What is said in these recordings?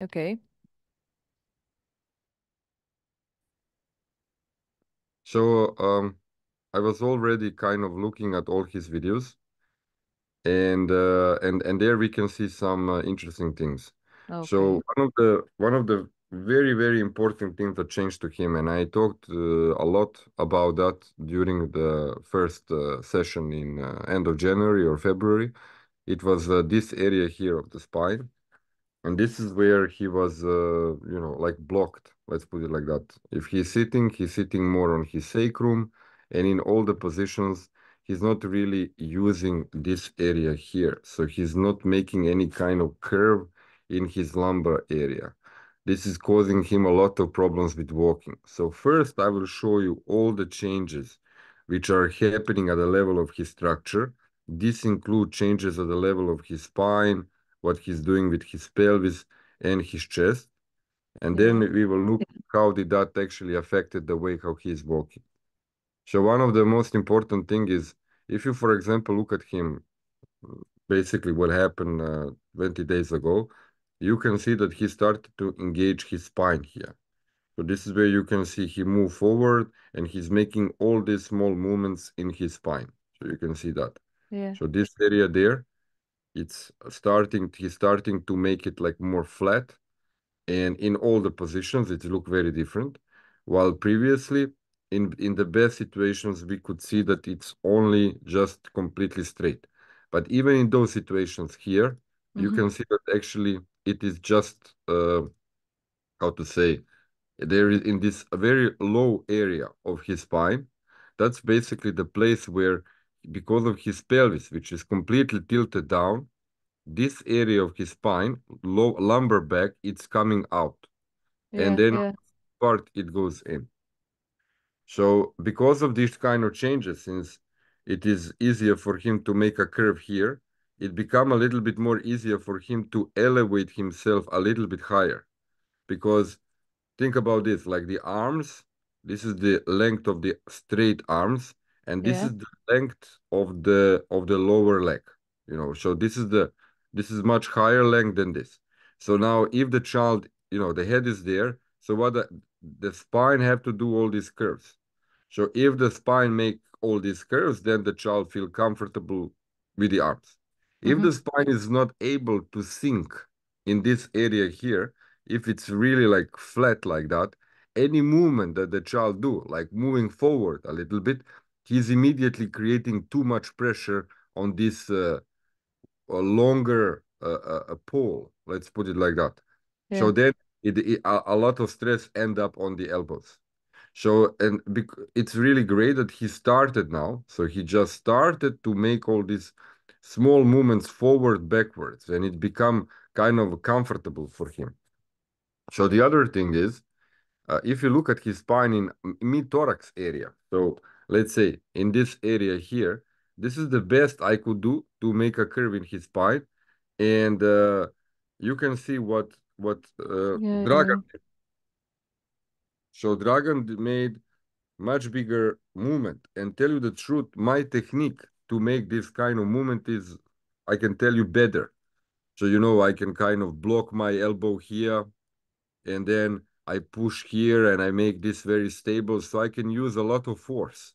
Okay. So I was already kind of looking at all his videos, and there we can see some interesting things. Okay. So one of the very, very important things that changed to him, and I talked a lot about that during the first session in end of January or February. It was this area here of the spine. And this is where he was, like blocked. Let's put it like that. If he's sitting more on his sacrum, and in all the positions, he's not really using this area here. So he's not making any kind of curve in his lumbar area. This is causing him a lot of problems with walking. So first, I will show you all the changes which are happening at the level of his structure. This include changes at the level of his spine, what he's doing with his pelvis and his chest. And then Yeah. we will look how did that actually affected the way how he's walking. So one of the most important thing is if you, for example, look at him, basically what happened 20 days ago, you can see that he started to engage his spine here. So this is where you can see he move forward and he's making all these small movements in his spine. So you can see that. Yeah. So this area there, he's starting to make it like more flat. And in all the positions, it look very different. While previously, in the best situations, we could see that it's only just completely straight. But even in those situations here, you Mm-hmm. can see that actually it is just, how to say, there is in this very low area of his spine. That's basically the place where, because of his pelvis, which is completely tilted down, this area of his spine, lumbar back, it's coming out. And Yeah. then Yeah. part it goes in. So because of these kind of changes, since it is easier for him to make a curve here, it become a little bit more easier for him to elevate himself a little bit higher. Because think about this, like the arms, this is the length of the straight arms, and this Yeah. is the length of the lower leg. So this is much higher length than this. So now if the child, the head is there, so what the spine have to do all these curves. So if the spine make all these curves, then the child feel comfortable with the arms. If Mm-hmm. the spine is not able to sink in this area here, if it's really like flat like that, any movement that the child do, like moving forward a little bit, he's immediately creating too much pressure on this longer pole. Let's put it like that. Yeah. So then a lot of stress end up on the elbows. So, and it's really great that he started now. So he just started to make all these small movements forward, backwards, and it become kind of comfortable for him. So the other thing is, if you look at his spine in mid-thorax area, so let's say in this area here, this is the best I could do to make a curve in his spine. And you can see what Yeah. Dragan Yeah. did. So Dragan made much bigger movement. And tell you the truth, my technique to make this kind of movement is, I can tell you better. So, I can kind of block my elbow here, and then I push here and I make this very stable. So I can use a lot of force.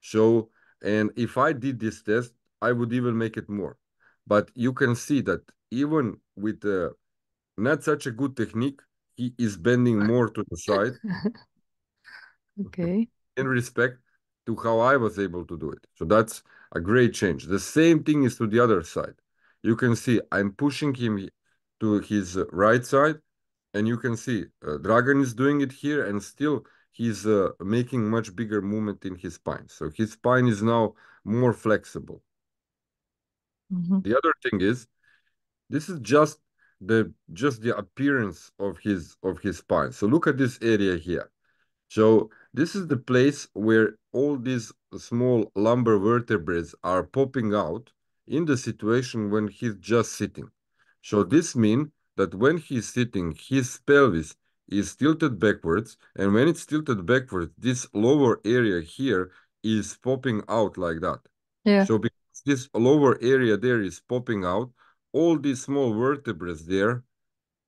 So, and if I did this test, I would even make it more. But you can see that even with not such a good technique, he is bending more to the side Okay. in respect to how I was able to do it. So that's a great change. The same thing is to the other side. You can see I'm pushing him to his right side, and you can see Dragan is doing it here, and still he's making much bigger movement in his spine. So his spine is now more flexible. Mm-hmm. The other thing is this is just the appearance of his spine. So look at this area here. So this is the place where all these small lumbar vertebrae are popping out in the situation when he's just sitting. So this means that when he's sitting, his pelvis is tilted backwards, and when it's tilted backwards, this lower area here is popping out like that. Yeah. So because this lower area there is popping out, all these small vertebrae there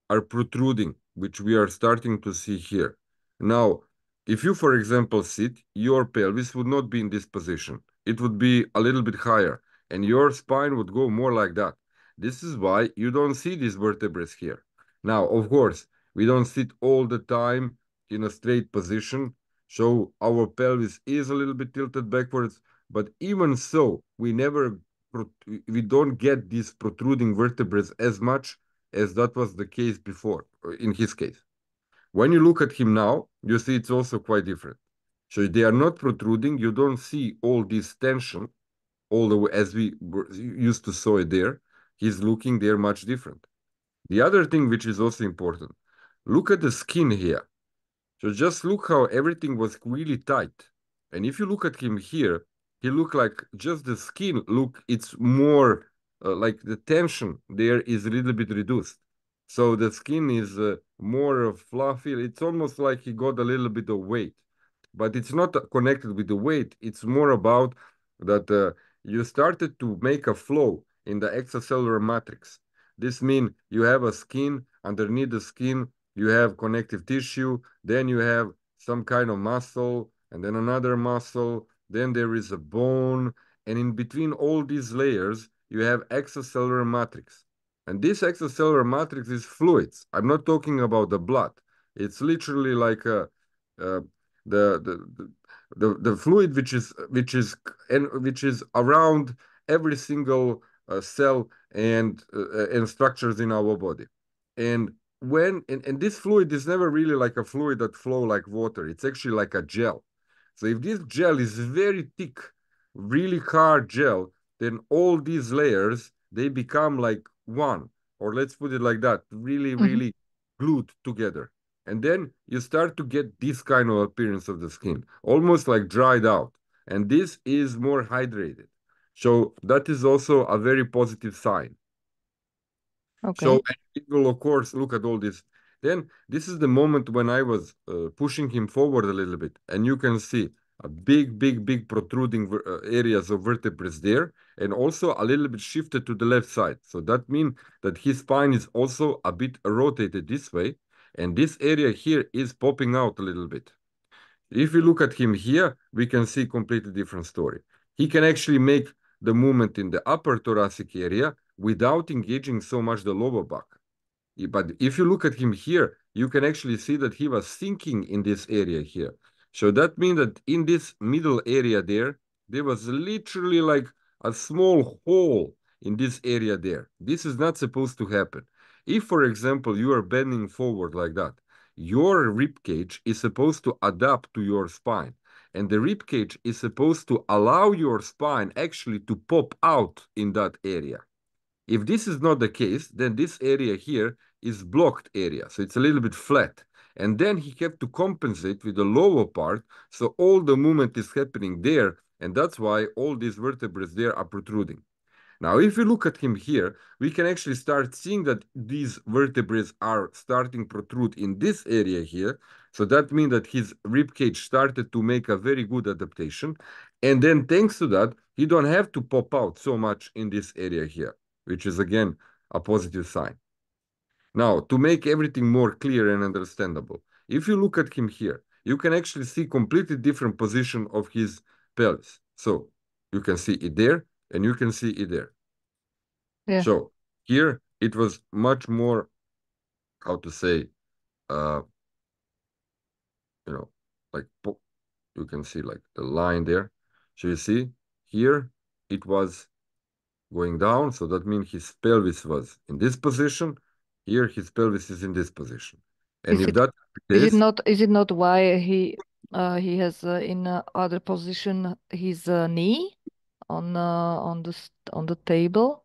are protruding, which we are starting to see here. Now, if you, for example, sit, your pelvis would not be in this position. It would be a little bit higher, and your spine would go more like that. This is why you don't see these vertebrae here. Now, of course, we don't sit all the time in a straight position, so our pelvis is a little bit tilted backwards, but even so, we don't get these protruding vertebrae as much as that was the case before, in his case. When you look at him now, you see it's also quite different. So they are not protruding. You don't see all this tension, all the way as we used to saw it there. He's looking there much different. The other thing which is also important, look at the skin here. So just look how everything was really tight. And if you look at him here, he looked like just the skin look, it's more like the tension there is a little bit reduced. So the skin is more fluffy. It's almost like he got a little bit of weight, but it's not connected with the weight. It's more about that you started to make a flow in the extracellular matrix. This means you have a skin, underneath the skin, you have connective tissue, then you have some kind of muscle, and then another muscle, then there is a bone, and in between all these layers, you have extracellular matrix. And this extracellular matrix is fluids. I'm not talking about the blood. It's literally like the fluid which is around every single cell and structures in our body. And this fluid is never really like a fluid that flow like water. It's actually like a gel. So if this gel is very thick, really hard gel, then all these layers, they become like one, or let's put it like that, really, really glued together. And then you start to get this kind of appearance of the skin, almost like dried out. And this is more hydrated. So that is also a very positive sign. Okay. So it will, of course, look at all this. Then this is the moment when I was pushing him forward a little bit, and you can see a big protruding areas of vertebrae there, and also a little bit shifted to the left side. So that means that his spine is also a bit rotated this way, and this area here is popping out a little bit. If we look at him here, we can see completely different story. He can actually make the movement in the upper thoracic area without engaging so much the lower back. But if you look at him here, you can actually see that he was sinking in this area here. So that means that in this middle area there was literally like a small hole in this area there. This is not supposed to happen. If, for example, you are bending forward like that, your rib cage is supposed to adapt to your spine. And the rib cage is supposed to allow your spine actually to pop out in that area. If this is not the case, then this area here is blocked area. So it's a little bit flat. And then he have to compensate with the lower part. So all the movement is happening there. And that's why all these vertebrae there are protruding. Now, if we look at him here, we can actually start seeing that these vertebrae are starting to protrude in this area here. So that means that his rib cage started to make a very good adaptation. And then thanks to that, he don't have to pop out so much in this area here, which is again a positive sign. Now, to make everything more clear and understandable, if you look at him here, you can actually see completely different position of his pelvis. So you can see it there, and you can see it there. Yeah. So here it was much more, how to say, like you can see like the line there. So you see here it was going down. So that means his pelvis was in this position. Here his pelvis is in this position. And if that's the case, is it not why he has in other position his knee on the table?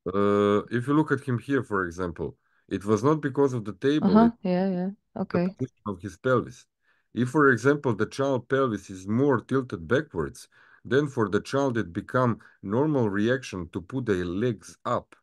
if you look at him here, for example, it was not because of the table, Yeah. the Okay. position of his pelvis. If, for example, the child pelvis is more tilted backwards, then for the child it become normal reaction to put the legs up.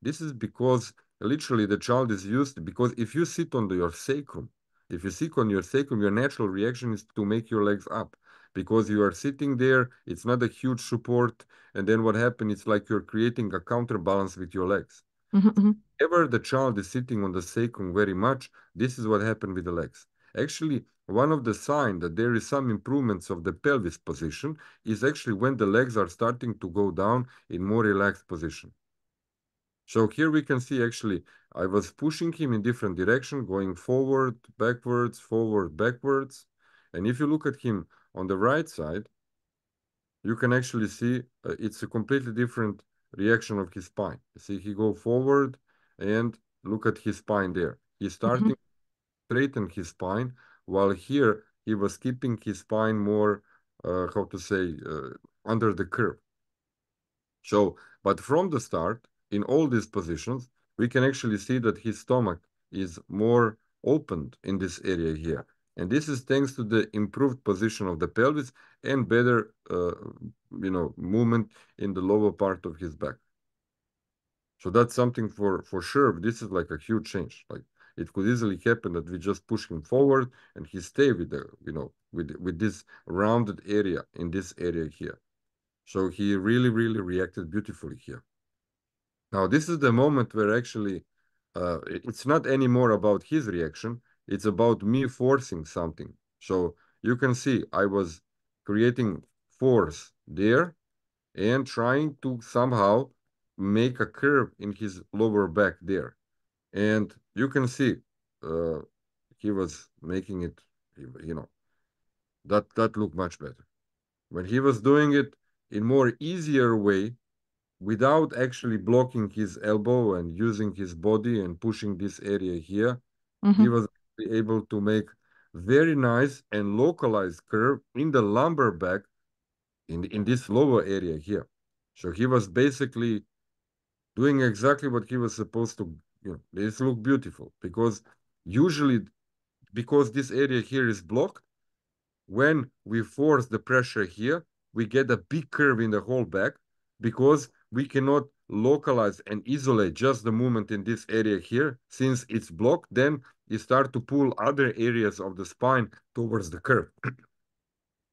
This is because literally the child is used, because if you sit on your sacrum, if you sit on your sacrum, your natural reaction is to make your legs up. Because you are sitting there, it's not a huge support, and then what happens, it's like you're creating a counterbalance with your legs. Whenever the child is sitting on the sacrum very much, this is what happened with the legs. Actually, one of the signs that there is some improvements of the pelvis position is actually when the legs are starting to go down in more relaxed position. So here we can see actually I was pushing him in different direction, going forward, backwards. And if you look at him on the right side, you can actually see it's a completely different reaction of his spine. You see, he go forward and look at his spine there. He's starting to straighten his spine, while here he was keeping his spine more, how to say, under the curve. So, but from the start, in all these positions, we can actually see that his stomach is more opened in this area here. And this is thanks to the improved position of the pelvis and better, movement in the lower part of his back. So that's something for sure. This is like a huge change. Like it could easily happen that we just push him forward and he stay with the, with this rounded area in this area here. So he really, really reacted beautifully here. Now, this is the moment where actually it's not anymore about his reaction. It's about me forcing something. So you can see I was creating force there and trying to somehow make a curve in his lower back there. And you can see he was making it, that looked much better. When he was doing it in more easier way, without actually blocking his elbow and using his body and pushing this area here, he was able to make very nice and localized curve in the lumbar back in this lower area here. So he was basically doing exactly what he was supposed to. This look beautiful because usually, because this area here is blocked, when we force the pressure here, we get a big curve in the whole back because we cannot localize and isolate just the movement in this area here. Since it's blocked, then you start to pull other areas of the spine towards the curve.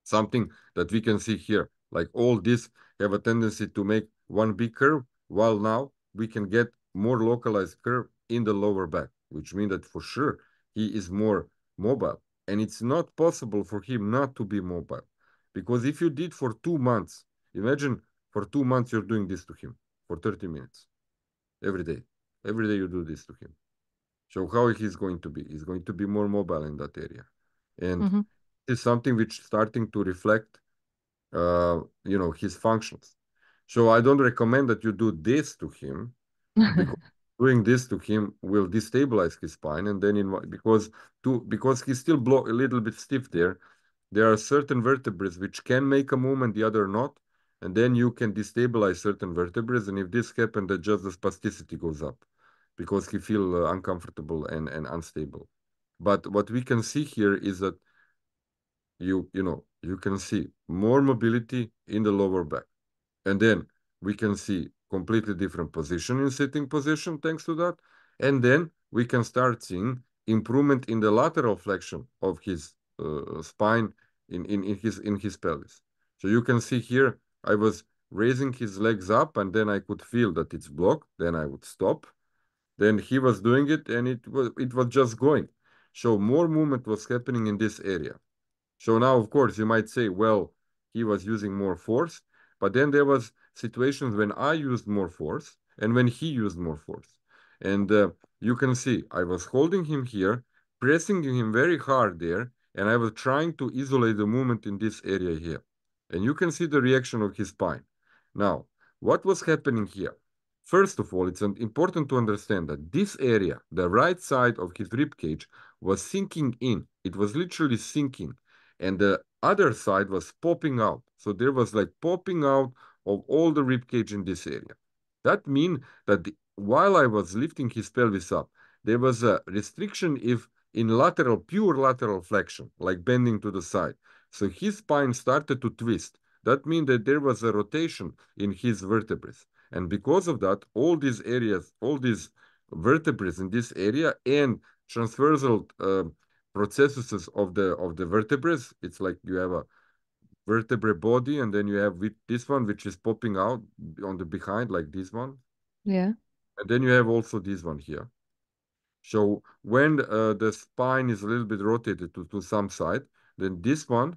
Something that we can see here, like all this have a tendency to make one big curve, while now we can get more localized curve in the lower back, which means that for sure he is more mobile. And it's not possible for him not to be mobile. Because if you did for 2 months, imagine for 2 months you're doing this to him for 30 minutes every day. Every day you do this to him. So how he's going to be? He's going to be more mobile in that area. And it's something which starting to reflect, his functions. So I don't recommend that you do this to him because doing this to him will destabilize his spine, and then because he's still a little bit stiff there. There are certain vertebrae which can make a movement, the other not, and then you can destabilize certain vertebrae. And if this happens, that just the spasticity goes up because he feel uncomfortable and unstable. But what we can see here is that you can see more mobility in the lower back, and then we can see completely different position in sitting position thanks to that, and then we can start seeing improvement in the lateral flexion of his spine in his pelvis. So you can see here I was raising his legs up, and then I could feel that it's blocked. Then I would stop. Then he was doing it, and it was just going. So more movement was happening in this area. So now, of course, you might say, well, he was using more force, but then there was situations when I used more force and when he used more force. And you can see I was holding him here, pressing him very hard there, and I was trying to isolate the movement in this area here. And you can see the reaction of his spine. Now, what was happening here? First of all, it's important to understand that this area, the right side of his rib cage, was sinking in. It was literally sinking. And the other side was popping out. So there was like popping out of all the rib cage in this area. That means that while I was lifting his pelvis up, there was a restriction if in pure lateral flexion, like bending to the side. So his spine started to twist. That means that there was a rotation in his vertebrae. And because of that, all these areas, all these vertebrae in this area and transversal processes of the vertebrae. It's like you have a vertebrae body, and then you have this one which is popping out on the behind, like this one. Yeah. And then you have also this one here. So when the spine is a little bit rotated to some side, then this one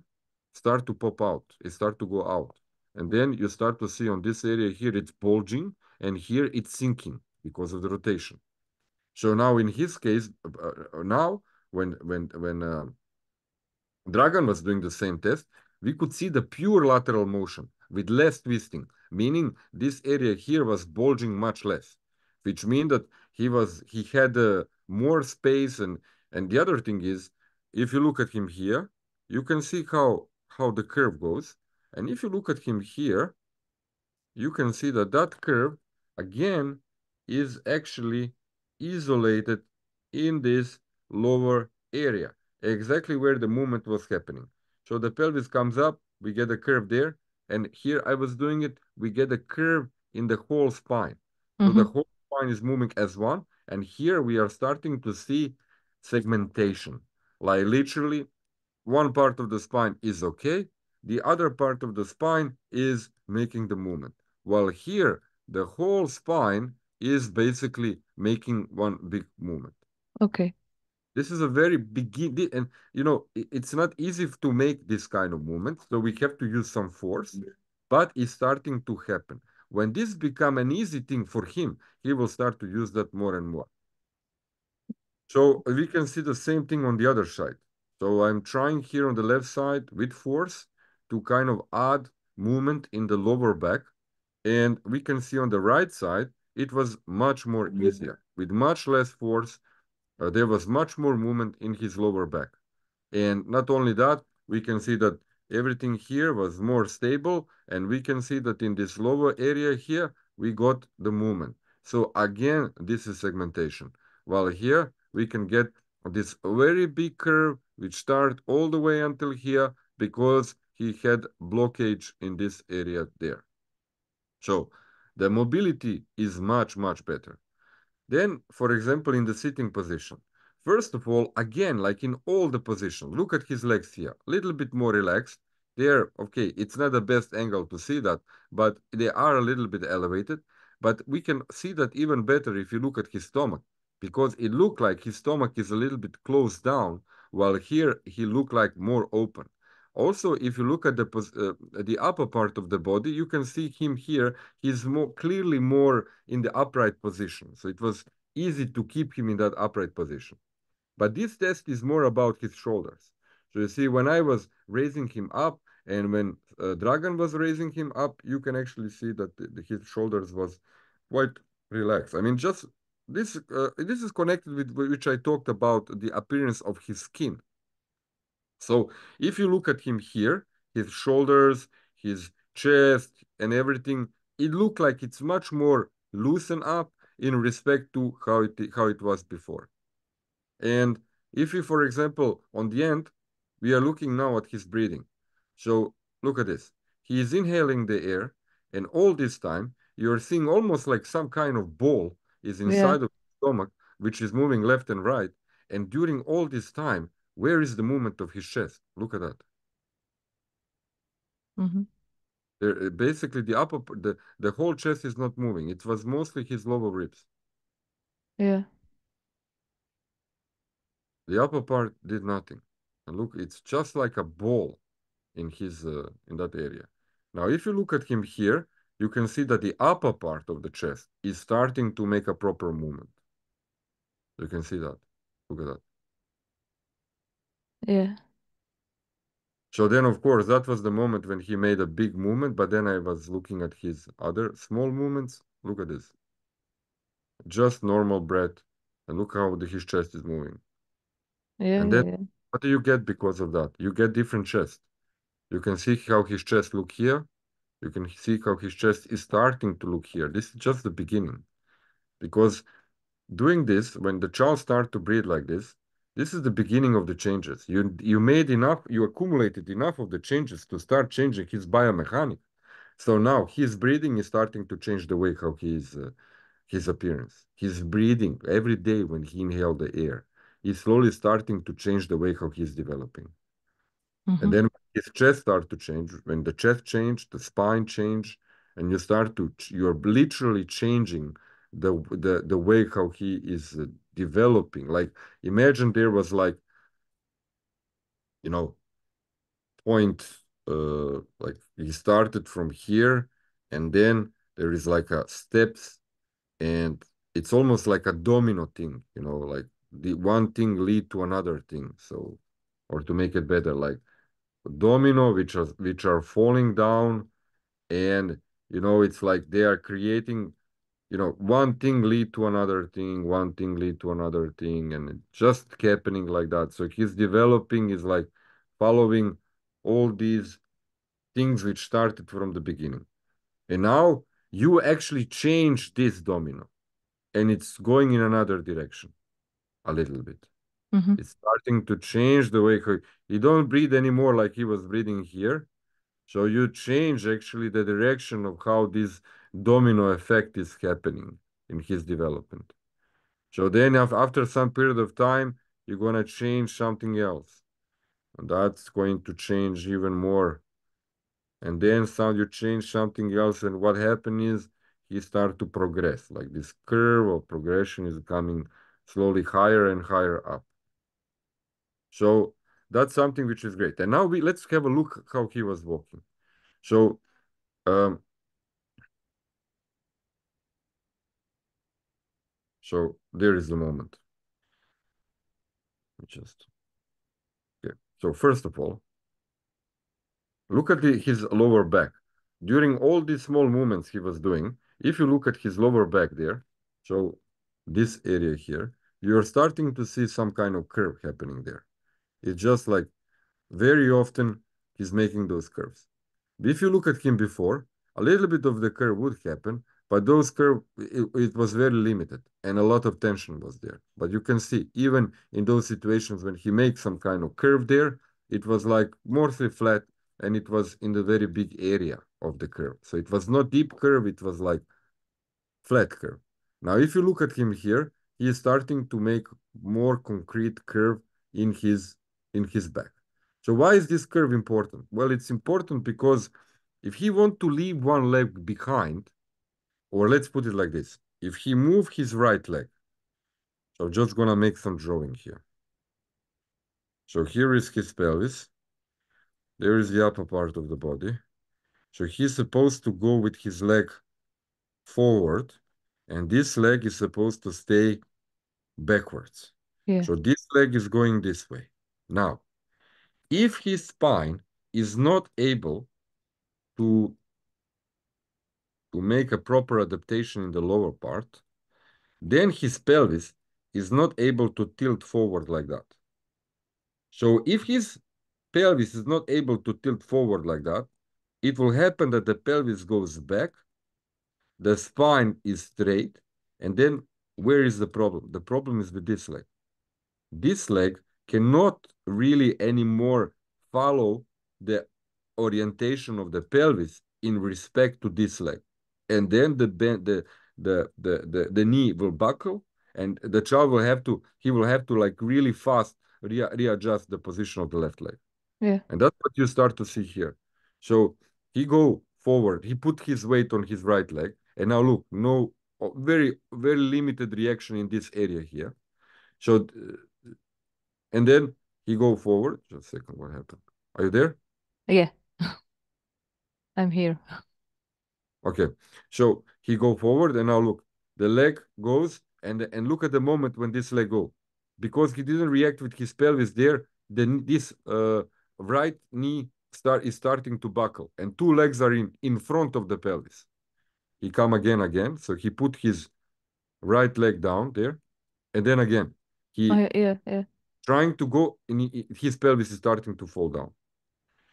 start to pop out. It start to go out. And then you start to see on this area here, it's bulging, and here it's sinking because of the rotation. So now in his case, now when Dragan was doing the same test, we could see the pure lateral motion with less twisting, meaning this area here was bulging much less, which means that he had more space. And the other thing is, if you look at him here, you can see how the curve goes. And if you look at him here, you can see that that curve again is actually isolated in this lower area, exactly where the movement was happening. So the pelvis comes up, we get a curve there, and here I was doing it, we get a curve in the whole spine. So the whole spine is moving as one, and here we are starting to see segmentation. Like literally, one part of the spine is okay, the other part of the spine is making the movement. While here, the whole spine is basically making one big movement. Okay. This is a very begin, and it's not easy to make this kind of movement, so we have to use some force, but it's starting to happen. When this become an easy thing for him, he will start to use that more and more. So we can see the same thing on the other side. So I'm trying here on the left side with force to kind of add movement in the lower back. And we can see on the right side, it was much more easier. With much less force, there was much more movement in his lower back. And not only that, we can see that everything here was more stable. And we can see that in this lower area here, we got the movement. So again, this is segmentation. While here, we can get this very big curve, which start all the way until here, because he had blockage in this area there. So the mobility is much, much better. Then, for example, in the sitting position, first of all, again, like in all the positions, look at his legs here, a little bit more relaxed. There, okay, it's not the best angle to see that, but they are a little bit elevated. But we can see that even better if you look at his stomach, because it looked like his stomach is a little bit closed down, while here he looked like more open. Also, if you look at the upper part of the body, you can see him here. He's clearly more in the upright position. So it was easy to keep him in that upright position. But this test is more about his shoulders. So you see, when I was raising him up and when Dragan was raising him up, you can actually see that his shoulders was quite relaxed. I mean, just this is connected with which I talked about the appearance of his skin. So if you look at him here, his shoulders, his chest, and everything, it looked like it's much more loosened up in respect to how it was before. And if you, for example, on the end, we are looking now at his breathing. So look at this. He is inhaling the air, and all this time, you're seeing almost like some kind of ball is inside of his stomach, which is moving left and right. And during all this time, where is the movement of his chest? Look at that. Basically, the whole chest is not moving. It was mostly his lower ribs. Yeah. The upper part did nothing. And look, it's just like a ball in that area. Now, if you look at him here, you can see that the upper part of the chest is starting to make a proper movement. You can see that. Look at that. Yeah. So then, of course, that was the moment when he made a big movement, but then I was looking at his other small movements. Look at this. Just normal breath. And look how his chest is moving. Yeah, And then, yeah. what do you get because of that? You get different chest. You can see how his chest look here. You can see how his chest is starting to look here. This is just the beginning. Because doing this, when the child starts to breathe like this is the beginning of the changes. You made enough, you accumulated enough of the changes to start changing his biomechanics. So now his breathing is starting to change the way how his appearance. His breathing every day when he inhaled the air is slowly starting to change the way how he's developing. And then his chest starts to change. When the chest change, the spine change, and you're literally changing the way how he is developing. Like, imagine there was like, you know, point, like he started from here, and then there is like a steps, and it's almost like a domino thing, you know, like the one thing lead to another thing. So, or to make it better, like domino, which are falling down, and you know, it's like they are creating, you know, one thing lead to another thing, one thing lead to another thing, and it just happening like that. So his developing is like following all these things which started from the beginning. And now you actually change this domino, and it's going in another direction a little bit. It's starting to change the way he don't breathe anymore like he was breathing here. So you change actually the direction of how this domino effect is happening in his development. So then after some period of time, you're going to change something else. And that's going to change even more. And then you change something else, and what happened is he start to progress. Like this curve of progression is coming slowly higher and higher up. So that's something which is great. And now let's have a look how he was walking. So there is the moment. Okay. So first of all, look at his lower back. During all these small movements he was doing, if you look at his lower back there, so this area here, you're starting to see some kind of curve happening there. It's just like very often he's making those curves. If you look at him before, a little bit of the curve would happen, but those curve, it was very limited and a lot of tension was there. But you can see, even in those situations when he makes some kind of curve there, it was like mostly flat, and it was in the very big area of the curve. So it was not deep curve, it was like flat curve. Now, if you look at him here, he is starting to make more concrete curve in his back. So why is this curve important? Well, it's important because if he want to leave one leg behind, or let's put it like this, if he move his right leg, so I'm just gonna make some drawing here. So here is his pelvis. There is the upper part of the body. So he's supposed to go with his leg forward, and this leg is supposed to stay backwards. Yeah. So this leg is going this way. Now, if his spine is not able to make a proper adaptation in the lower part, then his pelvis is not able to tilt forward like that. So if his pelvis is not able to tilt forward like that, it will happen that the pelvis goes back, the spine is straight, and then where is the problem? The problem is with this leg. This leg cannot really anymore follow the orientation of the pelvis in respect to this leg. And then the knee will buckle, and the child will have to, like really fast readjust the position of the left leg. Yeah. And that's what you start to see here. So he go forward, he put his weight on his right leg, and now look, no, very, very limited reaction in this area here. So, and then he go forward. Just a second, what happened? Are you there? Yeah. I'm here. Okay. So he go forward, and now look, the leg goes, and look at the moment when this leg go. Because he didn't react with his pelvis there, then this right knee is starting to buckle, and two legs are in front of the pelvis. He come again. So he put his right leg down there, and then again, he Yeah. trying to go, and his pelvis is starting to fall down.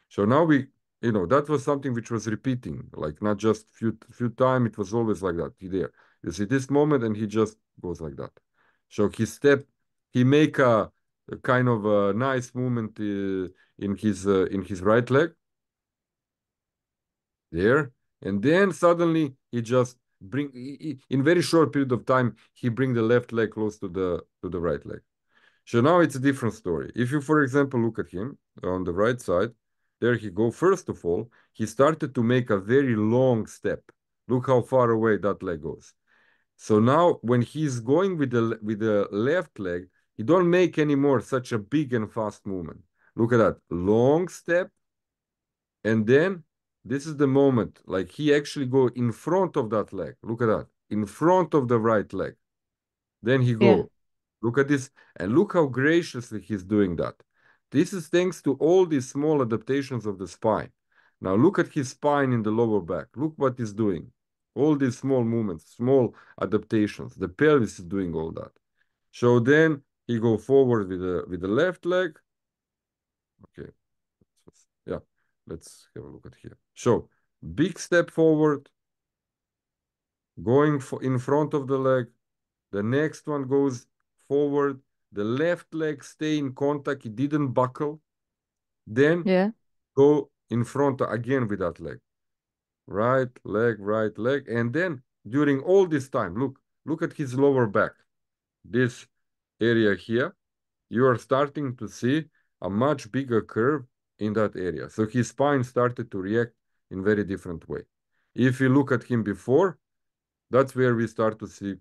So now that was something which was repeating, like not just few time, it was always like that. There, you see this moment, and he just goes like that. So he make a kind of a nice movement in his right leg there, and then suddenly he just in very short period of time he bring the left leg close to the right leg. So now it's a different story. If you, for example, look at him on the right side, there he go. First of all, he started to make a very long step. Look how far away that leg goes. So now when he's going with the left leg, he don't make anymore such a big and fast movement. Look at that. Long step. And then this is the moment, like he actually go in front of that leg. Look at that. In front of the right leg. Then he go. Yeah. Look at this. And look how graciously he's doing that. This is thanks to all these small adaptations of the spine. Now look at his spine in the lower back. Look what he's doing. All these small movements, small adaptations. The pelvis is doing all that. So then he go forward with the left leg. Okay. Yeah. Let's have a look at here. So big step forward, going in front of the leg. The next one goes forward. The left leg stay in contact. It didn't buckle. Then Yeah. go in front again with that leg. Right leg, right leg. And then during all this time, look at his lower back. This area here, you are starting to see a much bigger curve in that area. So his spine started to react in very different way. If you look at him before, that's where we start to see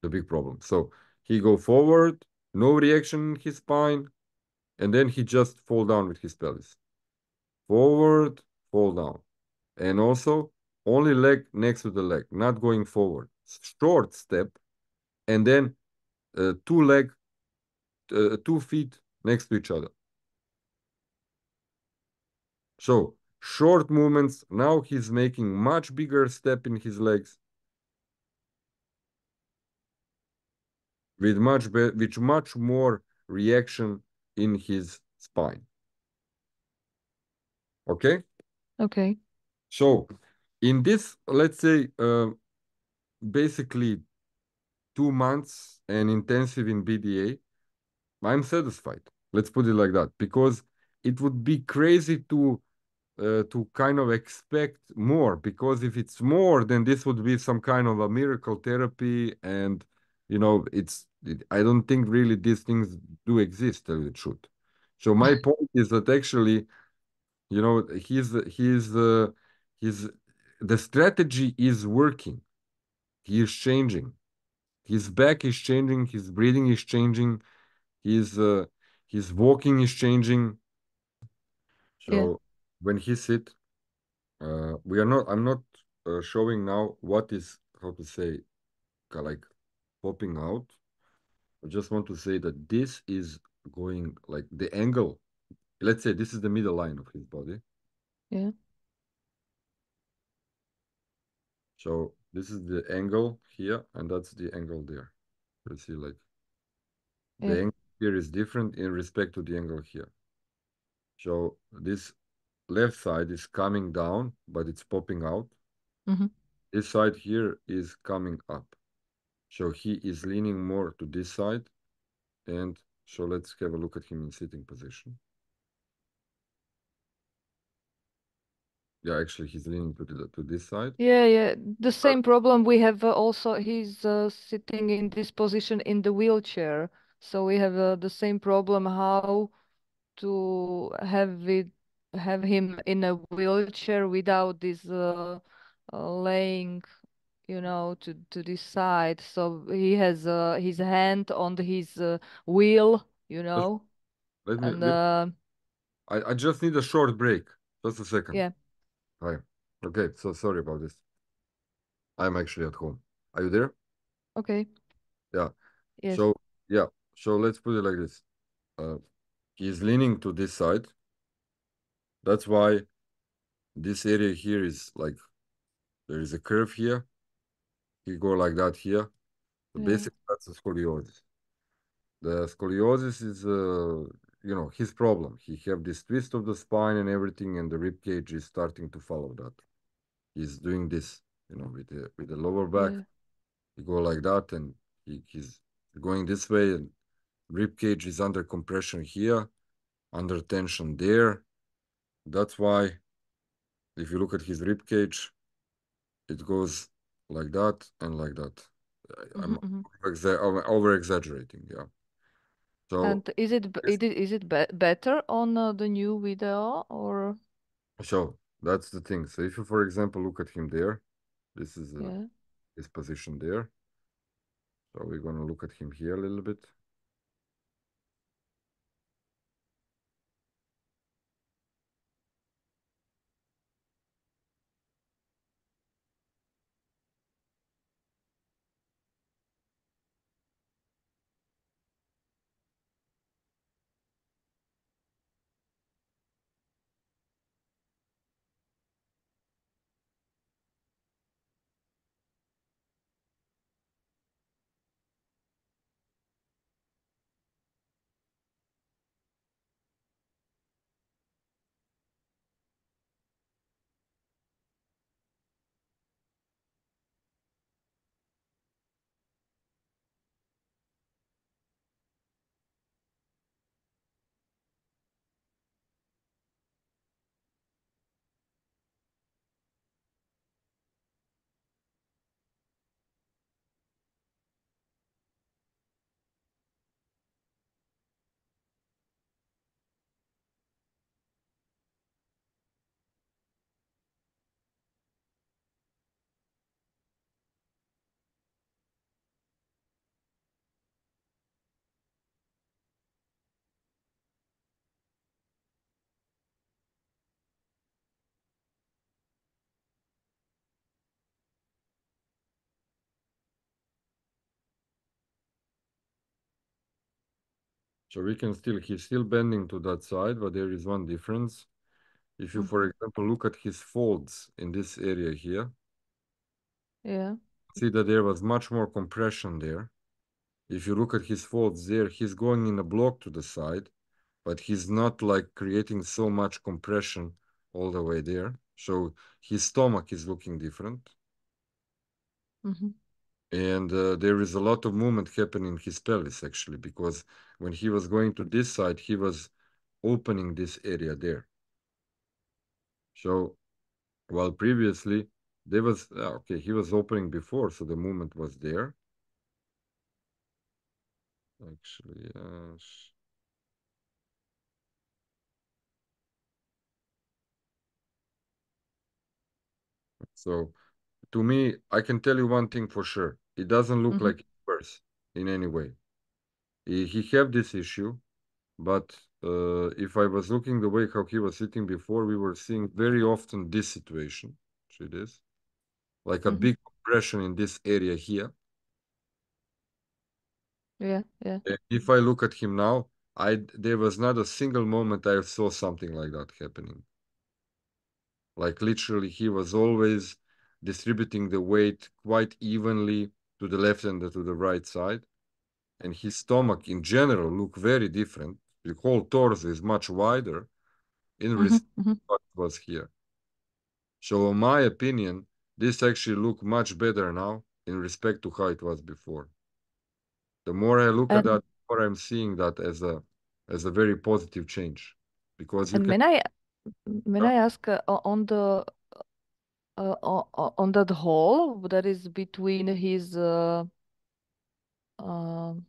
the big problem. So he go forward, no reaction in his spine, and then he just fall down with his pelvis. Forward, fall down. And also only leg next to the leg, not going forward. Short step, and then two 2 feet next to each other. So short movements. Now he's making much bigger step in his legs with much more reaction in his spine. Okay. Okay. So in this, let's say, basically 2 months and intensive in BDA, I'm satisfied. Let's put it like that, because it would be crazy to kind of expect more, because if it's more, then this would be some kind of a miracle therapy, and I don't think really these things do exist, tell you the truth. So my point is that actually, he's the strategy is working. He is changing. His back is changing. His breathing is changing. His walking is changing. So Yeah. when he sit, I'm not showing now what is, how to say, like popping out. I just want to say that this is going like the angle. Let's say this is the middle line of his body. Yeah. So this is the angle here, and that's the angle there. You see, like the Yeah. angle here is different in respect to the angle here. So this left side is coming down, but it's popping out. Mm-hmm. This side here is coming up. So he is leaning more to this side. And so let's have a look at him in sitting position. Yeah, actually he's leaning to this side. Yeah, yeah. The same problem we have also. He's sitting in this position in the wheelchair. So we have the same problem how to have him in a wheelchair without this laying, to this side. So he has his hand on his wheel, Just let me, and I just need a short break. Just a second. yeah. Hi. Okay, so sorry about this. I'm actually at home. Are you there? Okay. Yeah. Yes. So, yeah. So let's put it like this. Uh, he's leaning to this side. That's why this area here is like, there is a curve here. You go like that here. So Yeah. basically, that's a scoliosis. The scoliosis is, his problem. He have this twist of the spine and everything, and the rib cage is starting to follow that. He's doing this, with the lower back. Yeah. He go like that, and he's going this way, and rib cage is under compression here, under tension there. That's why, if you look at his rib cage, it goes like that and like that. Mm-hmm, I'm mm-hmm. over exaggerating, yeah. So, And is it better on the new video or so that's the thing. So if you, for example, look at him there, this is yeah? this position there. So we're going to look at him here a little bit. So we can still, he's still bending to that side, but there is one difference. If you, for example, look at his folds in this area here, Yeah. see that there was much more compression there. If you look at his folds there, he's going in a block to the side, but he's not like creating so much compression all the way there. So his stomach is looking different. And there is a lot of movement happening in his pelvis, actually, because when he was going to this side, he was opening this area there. So while previously there was, okay, he was opening before, so the movement was there. Actually, yes. So to me, I can tell you one thing for sure. It doesn't look like it's worse in any way. He have this issue, but if I was looking the way how he was sitting before, we were seeing very often this situation. See this? Like a big compression in this area here. Yeah, yeah. And if I look at him now, there was not a single moment I saw something like that happening. Like literally, he was always distributing the weight quite evenly to the left and to the right side. And his stomach in general looked very different. The whole torso is much wider in respect to what was here. So in my opinion, this actually look much better now in respect to how it was before. The more I look at that, the more I'm seeing that as a very positive change. Because you And can when I ask on that hole that is between his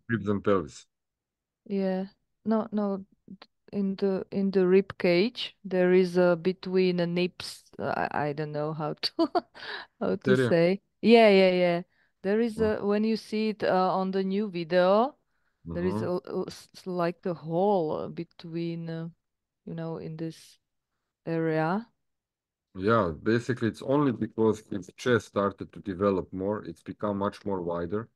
ribs and pelvis. yeah, no, in the rib cage there is between the nips, I don't know how to how to Area. say. Yeah. There is a, when you see it on the new video, there is like a hole between in this area. Yeah, basically it's only because his chest started to develop more. It's become much more wider.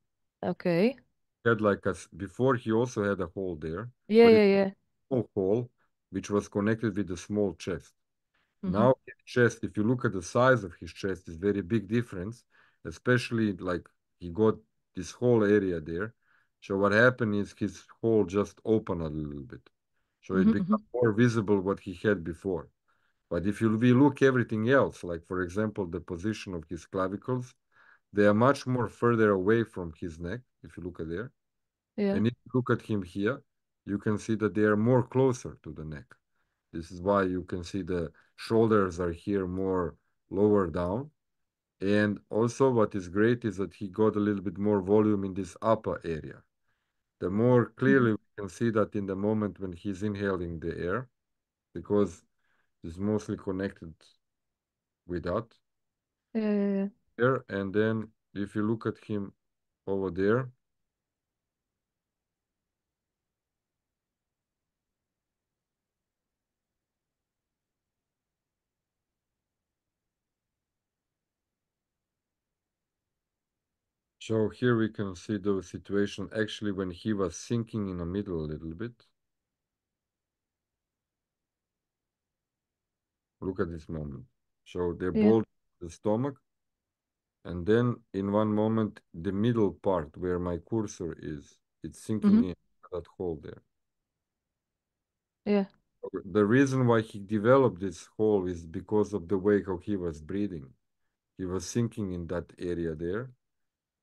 Okay. Had like before he also had a hole there, Yeah, but yeah, it's yeah. a small hole which was connected with a small chest. Mm-hmm. Now his chest, if you look at the size of his chest, is very big difference, especially like he got this whole area there. So what happened is his hole just opened a little bit. So it Mm-hmm. became more visible what he had before. But if we look everything else, like for example, the position of his clavicles, they are much more further away from his neck, if you look at there. Yeah. And if you look at him here, you can see that they are more closer to the neck. This is why you can see the shoulders are here more lower down. And also what is great is that he got a little bit more volume in this upper area. The more clearly we can see that in the moment when he's inhaling the air, because it's mostly connected with that Yeah, yeah, yeah. air. And then if you look at him over there, so here we can see the situation actually when he was sinking in the middle a little bit. Look at this moment. So they bulge the stomach, and then in one moment, the middle part where my cursor is, it's sinking in that hole there. Yeah. The reason why he developed this hole is because of the way how he was breathing. He was sinking in that area there.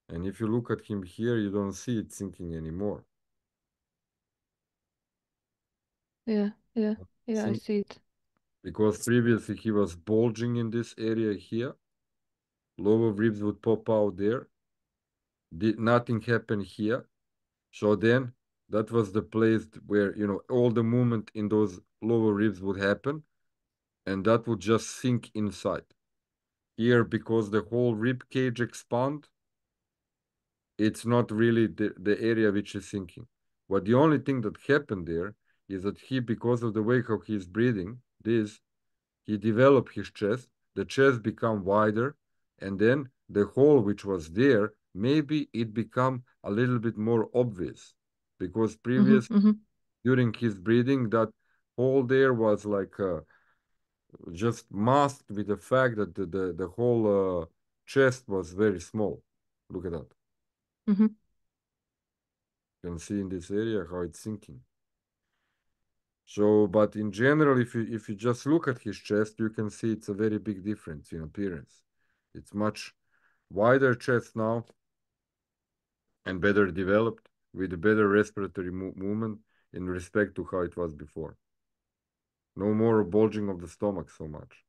And if you look at him here, you don't see it sinking anymore. Yeah, I see it. Because previously he was bulging in this area here. Lower ribs would pop out there. Nothing happened here. So then that was the place where, you know, all the movement in those lower ribs would happen. And that would just sink inside. Here, because the whole rib cage expand, it's not really the area which is sinking. But the only thing that happened there is that he, because of the way how he's breathing, he developed his chest, the chest become wider, and then the hole which was there, maybe it become a little bit more obvious. Because previous, during his breathing, that hole there was like just masked with the fact that the whole chest was very small. Look at that. You can see in this area how it's sinking. So, but in general, if you just look at his chest, you can see it's a very big difference in appearance. It's much wider chest now and better developed with better respiratory movement in respect to how it was before. No more bulging of the stomach so much.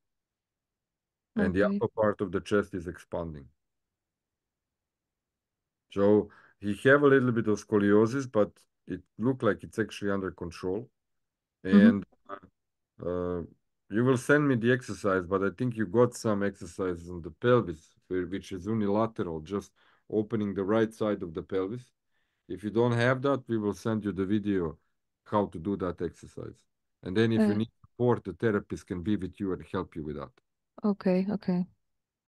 And the upper part of the chest is expanding. So he have a little bit of scoliosis, but it looked like it's actually under control. And you will send me the exercise, but I think you got some exercises on the pelvis, which is unilateral, just opening the right side of the pelvis. If you don't have that, we will send you the video how to do that exercise. And then if you need support, the therapist can be with you and help you with that. Okay.